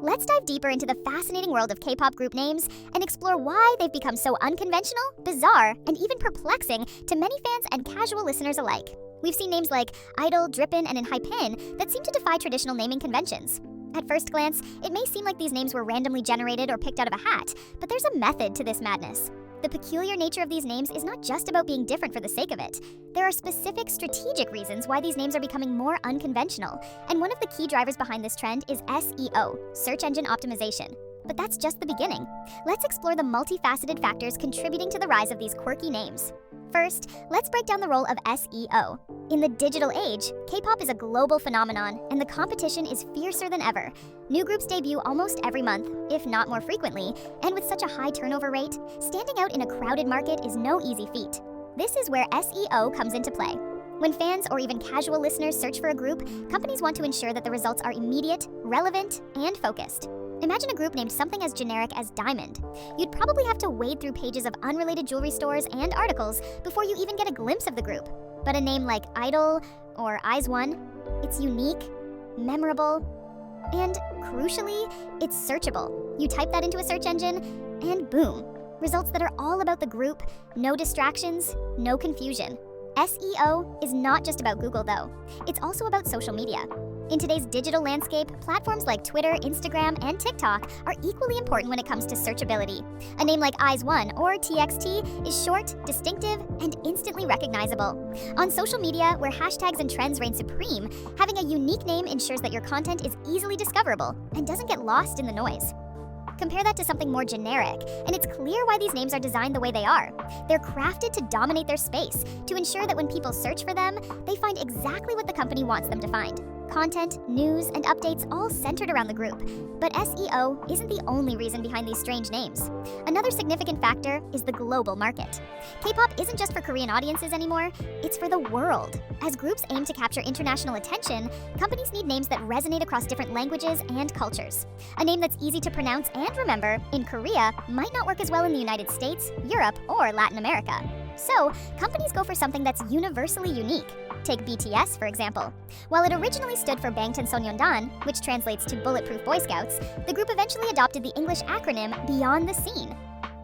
Let's dive deeper into the fascinating world of K-pop group names and explore why they've become so unconventional, bizarre, and even perplexing to many fans and casual listeners alike. We've seen names like Idol, DRIPPIN, and Hypin that seem to defy traditional naming conventions. At first glance, it may seem like these names were randomly generated or picked out of a hat, but there's a method to this madness. The peculiar nature of these names is not just about being different for the sake of it. There are specific strategic reasons why these names are becoming more unconventional, and one of the key drivers behind this trend is SEO, search engine optimization. But that's just the beginning. Let's explore the multifaceted factors contributing to the rise of these quirky names. First, let's break down the role of SEO. In the digital age, K-pop is a global phenomenon, and the competition is fiercer than ever. New groups debut almost every month, if not more frequently, and with such a high turnover rate, standing out in a crowded market is no easy feat. This is where SEO comes into play. When fans or even casual listeners search for a group, companies want to ensure that the results are immediate, relevant, and focused. Imagine a group named something as generic as Diamond. You'd probably have to wade through pages of unrelated jewelry stores and articles before you even get a glimpse of the group. But a name like Idol or IZ*ONE, it's unique, memorable, and crucially, it's searchable. You type that into a search engine, and boom, results that are all about the group, no distractions, no confusion. SEO is not just about Google though, it's also about social media. In today's digital landscape, platforms like Twitter, Instagram, and TikTok are equally important when it comes to searchability. A name like IZ*ONE or TXT is short, distinctive, and instantly recognizable. On social media, where hashtags and trends reign supreme, having a unique name ensures that your content is easily discoverable and doesn't get lost in the noise. Compare that to something more generic, and it's clear why these names are designed the way they are. They're crafted to dominate their space, to ensure that when people search for them, they find exactly what the company wants them to find. Content, news, and updates all centered around the group. But SEO isn't the only reason behind these strange names. Another significant factor is the global market. K-pop isn't just for Korean audiences anymore, it's for the world. As groups aim to capture international attention, companies need names that resonate across different languages and cultures. A name that's easy to pronounce and remember in Korea might not work as well in the United States, Europe, or Latin America. So, companies go for something that's universally unique. Take BTS, for example. While it originally stood for Bangtan Sonyeondan, which translates to Bulletproof Boy Scouts, the group eventually adopted the English acronym Beyond the Scene.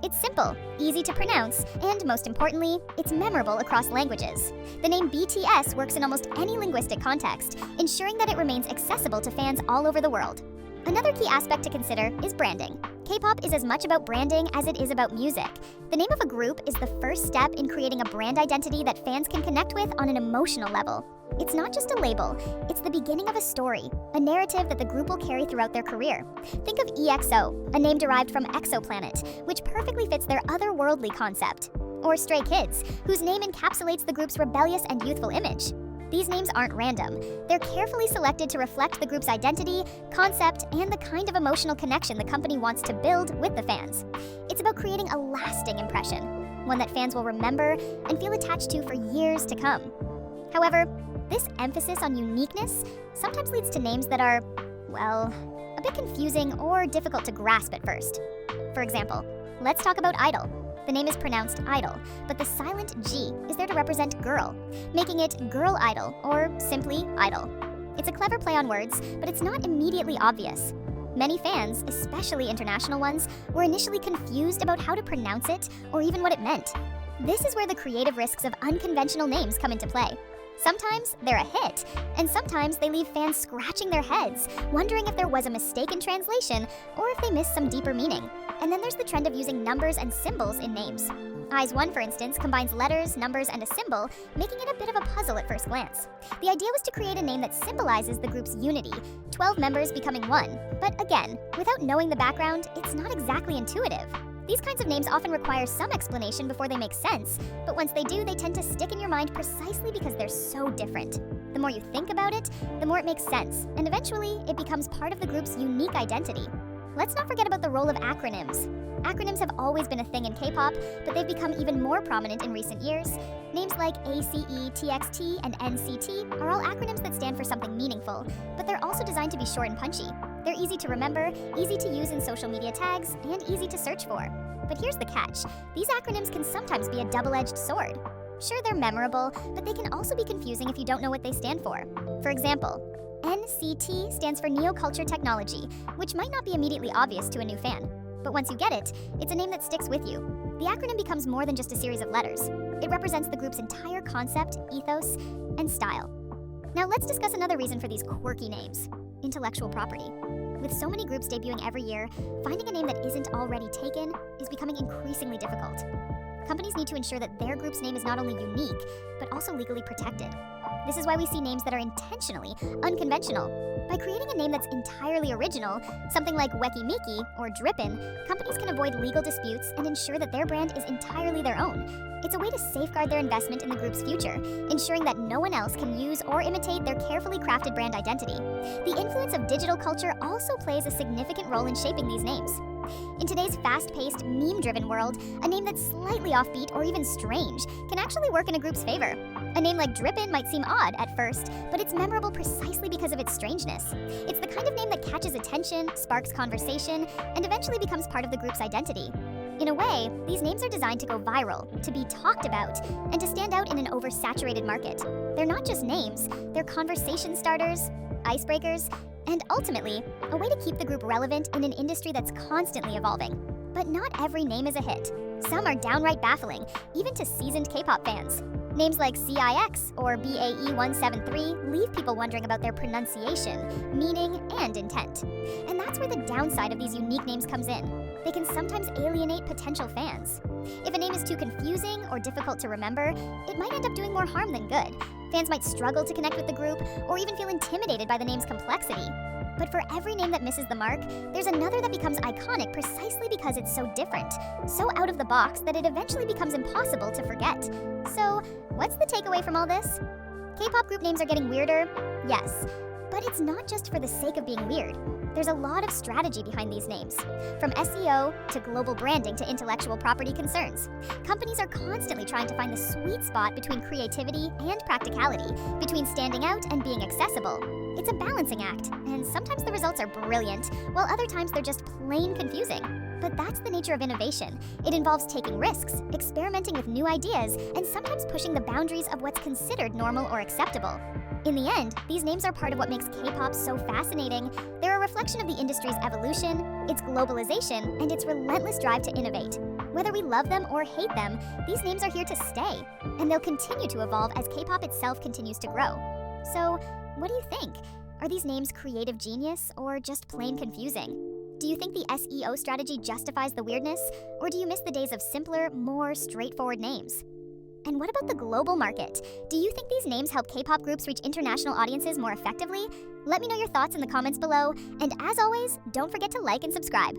It's simple, easy to pronounce, and most importantly, it's memorable across languages. The name BTS works in almost any linguistic context, ensuring that it remains accessible to fans all over the world. Another key aspect to consider is branding. K-pop is as much about branding as it is about music. The name of a group is the first step in creating a brand identity that fans can connect with on an emotional level. It's not just a label, it's the beginning of a story, a narrative that the group will carry throughout their career. Think of EXO, a name derived from exoplanet, which perfectly fits their otherworldly concept. Or Stray Kids, whose name encapsulates the group's rebellious and youthful image. These names aren't random. They're carefully selected to reflect the group's identity, concept, and the kind of emotional connection the company wants to build with the fans. It's about creating a lasting impression, one that fans will remember and feel attached to for years to come. However, this emphasis on uniqueness sometimes leads to names that are, well, a bit confusing or difficult to grasp at first. For example, let's talk about Idol. The name is pronounced Idol, but the silent G is there to represent girl, making it Girl Idol or simply Idol. It's a clever play on words, but it's not immediately obvious. Many fans, especially international ones, were initially confused about how to pronounce it or even what it meant. This is where the creative risks of unconventional names come into play. Sometimes they're a hit, and sometimes they leave fans scratching their heads, wondering if there was a mistake in translation or if they missed some deeper meaning. And then there's the trend of using numbers and symbols in names. IZ*ONE, for instance, combines letters, numbers, and a symbol, making it a bit of a puzzle at first glance. The idea was to create a name that symbolizes the group's unity, 12 members becoming one. But again, without knowing the background, it's not exactly intuitive. These kinds of names often require some explanation before they make sense, but once they do, they tend to stick in your mind precisely because they're so different. The more you think about it, the more it makes sense, and eventually, it becomes part of the group's unique identity. Let's not forget about the role of acronyms. Acronyms have always been a thing in K-pop, but they've become even more prominent in recent years. Names like ACE, TXT, and NCT are all acronyms that stand for something meaningful, but they're also designed to be short and punchy. They're easy to remember, easy to use in social media tags, and easy to search for. But here's the catch. These acronyms can sometimes be a double-edged sword. Sure, they're memorable, but they can also be confusing if you don't know what they stand for. For example, NCT stands for Neoculture Technology, which might not be immediately obvious to a new fan. But once you get it, it's a name that sticks with you. The acronym becomes more than just a series of letters. It represents the group's entire concept, ethos, and style. Now let's discuss another reason for these quirky names: intellectual property. With so many groups debuting every year, finding a name that isn't already taken is becoming increasingly difficult. Companies need to ensure that their group's name is not only unique, but also legally protected. This is why we see names that are intentionally unconventional. By creating a name that's entirely original, something like Weki Miki or DRIPPIN, companies can avoid legal disputes and ensure that their brand is entirely their own. It's a way to safeguard their investment in the group's future, ensuring that no one else can use or imitate their carefully crafted brand identity. The influence of digital culture also plays a significant role in shaping these names. In today's fast-paced, meme-driven world, a name that's slightly offbeat or even strange can actually work in a group's favor. A name like DRIPPIN might seem odd at first, but it's memorable precisely because of its strangeness. It's the kind of name that catches attention, sparks conversation, and eventually becomes part of the group's identity. In a way, these names are designed to go viral, to be talked about, and to stand out in an oversaturated market. They're not just names, they're conversation starters, icebreakers, and ultimately, a way to keep the group relevant in an industry that's constantly evolving. But not every name is a hit. Some are downright baffling, even to seasoned K-pop fans. Names like CIX or BAE173 leave people wondering about their pronunciation, meaning, and intent. And that's where the downside of these unique names comes in. They can sometimes alienate potential fans. If a name is too confusing or difficult to remember, it might end up doing more harm than good. Fans might struggle to connect with the group or even feel intimidated by the name's complexity. But for every name that misses the mark, there's another that becomes iconic precisely because it's so different, so out of the box that it eventually becomes impossible to forget. So, what's the takeaway from all this? K-pop group names are getting weirder? Yes. But it's not just for the sake of being weird. There's a lot of strategy behind these names. From SEO to global branding to intellectual property concerns. Companies are constantly trying to find the sweet spot between creativity and practicality, between standing out and being accessible. It's a balancing act, and sometimes the results are brilliant, while other times they're just plain confusing. But that's the nature of innovation. It involves taking risks, experimenting with new ideas, and sometimes pushing the boundaries of what's considered normal or acceptable. In the end, these names are part of what makes K-pop so fascinating. They're a reflection of the industry's evolution, its globalization, and its relentless drive to innovate. Whether we love them or hate them, these names are here to stay, and they'll continue to evolve as K-pop itself continues to grow. So, what do you think? Are these names creative genius or just plain confusing? Do you think the SEO strategy justifies the weirdness, or do you miss the days of simpler, more straightforward names? And what about the global market? Do you think these names help K-pop groups reach international audiences more effectively? Let me know your thoughts in the comments below, and as always, don't forget to like and subscribe.